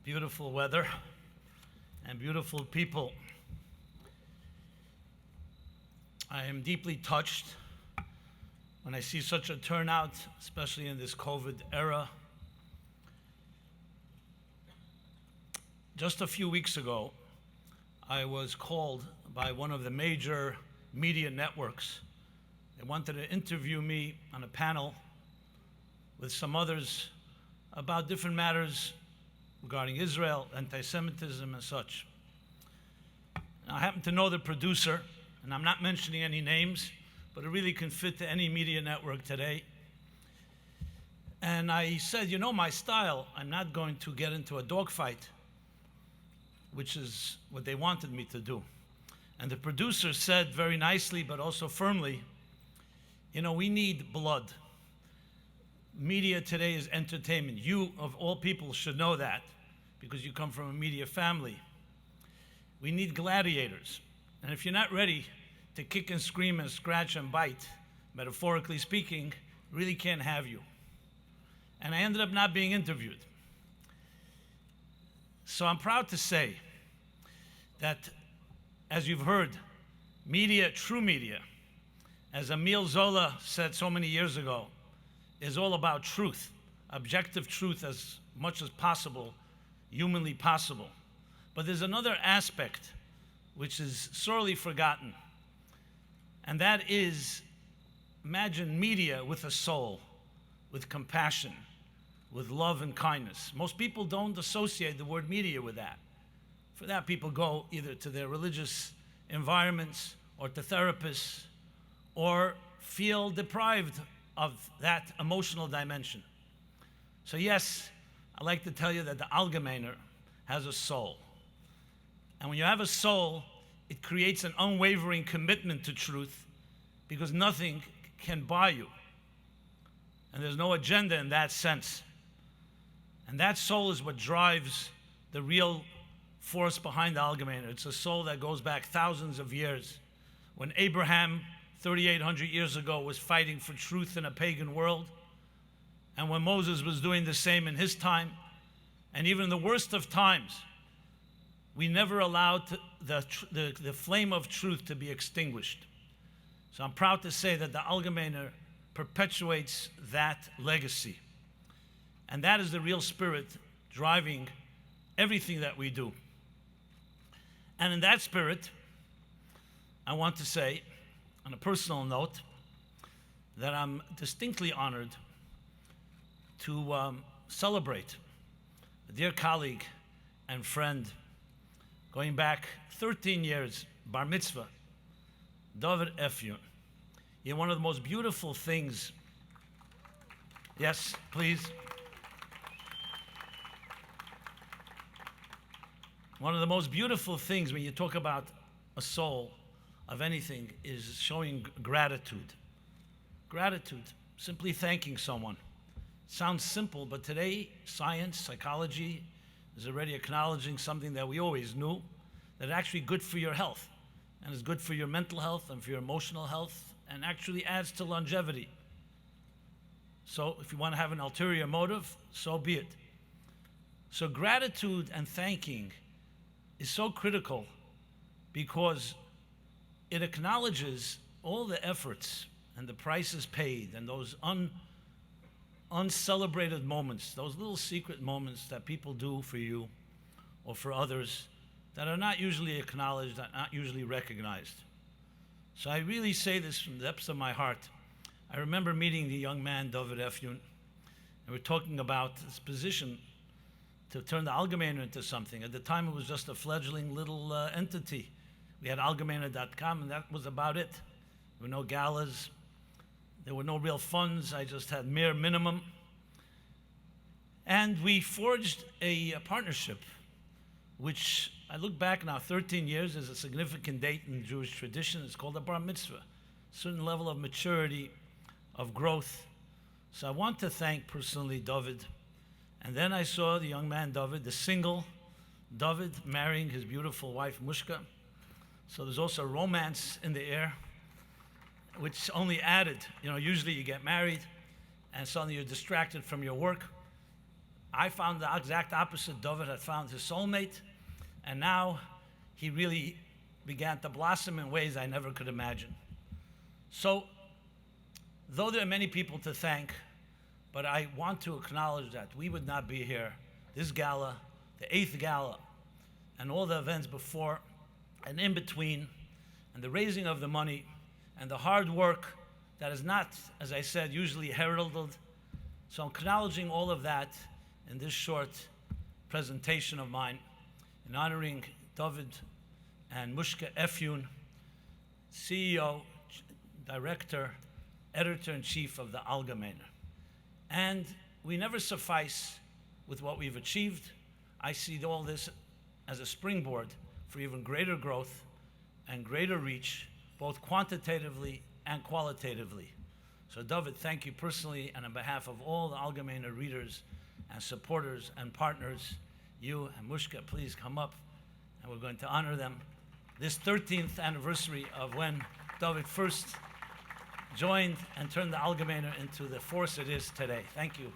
beautiful weather and beautiful people. I am deeply touched when I see such a turnout, especially in this COVID era. Just a few weeks ago, I was called by one of the major media networks. They wanted to interview me on a panel with some others about different matters regarding Israel, anti-Semitism, and such. Now, I happen to know the producer, and I'm not mentioning any names, but it really can fit to any media network today. And I said, you know my style, I'm not going to get into a dogfight, which is what they wanted me to do. And the producer said very nicely, but also firmly, you know, we need blood. Media today is entertainment. You, of all people, should know that because you come from a media family. We need gladiators. And if you're not ready to kick and scream and scratch and bite, metaphorically speaking, really can't have you. And I ended up not being interviewed. So I'm proud to say that, as you've heard, media, true media, as Emile Zola said so many years ago, is all about truth, objective truth as much as possible, humanly possible. But there's another aspect which is sorely forgotten, and that is, imagine media with a soul, with compassion, with love and kindness. Most people don't associate the word media with that. For that, people go either to their religious environments or to therapists or feel deprived of that emotional dimension. So yes, I'd like to tell you that the Algemeiner has a soul. And when you have a soul, it creates an unwavering commitment to truth because nothing can buy you. And there's no agenda in that sense. And that soul is what drives the real force behind the Algemeiner. It's a soul that goes back thousands of years. When Abraham, 3,800 years ago, was fighting for truth in a pagan world, and when Moses was doing the same in his time, and even in the worst of times, we never allowed the flame of truth to be extinguished. So I'm proud to say that the Algemeiner perpetuates that legacy. And that is the real spirit driving everything that we do. And in that spirit, I want to say, on a personal note, that I'm distinctly honored to celebrate a dear colleague and friend, going back 13 years, bar mitzvah, David Efyon. You're one of the most beautiful things. Yes, please. One of the most beautiful things when you talk about a soul of anything is showing gratitude. Gratitude, simply thanking someone. Sounds simple, but today science, psychology is already acknowledging something that we always knew, that actually good for your health, and is good for your mental health and for your emotional health, and actually adds to longevity. So if you want to have an ulterior motive, so be it. So gratitude and thanking is so critical because it acknowledges all the efforts and the prices paid and those uncelebrated moments, those little secret moments that people do for you or for others that are not usually acknowledged, not usually recognized. So I really say this from the depths of my heart. I remember meeting the young man, David Efyon, and we're talking about his position to turn the Algemeiner into something. At the time, it was just a fledgling little entity. We had Algemeiner.com, and that was about it. There were no galas. There were no real funds. I just had mere minimum. And we forged a partnership, which I look back now, 13 years is a significant date in Jewish tradition. It's called a bar mitzvah, a certain level of maturity, of growth. So I want to thank personally David. And then I saw the young man David, the single David, marrying his beautiful wife Mushka. So there's also romance in the air, which only added. You know, usually you get married and suddenly you're distracted from your work. I found the exact opposite. David had found his soulmate, and now he really began to blossom in ways I never could imagine. So, though there are many people to thank, but I want to acknowledge that we would not be here. This gala, the 8th gala, and all the events before and in between, and the raising of the money, and the hard work that is not, as I said, usually heralded. So I'm acknowledging all of that in this short presentation of mine, in honoring David and Mushka Efyun, CEO, Director, Editor-in-Chief of the Algemeiner. And we never suffice with what we've achieved. I see all this as a springboard for even greater growth and greater reach, both quantitatively and qualitatively. So David, thank you personally and on behalf of all the Algemeiner readers and supporters and partners. You and Mushka, please come up, and we're going to honor them. This 13th anniversary of when David first joined and turned the Algemeiner into the force it is today. Thank you.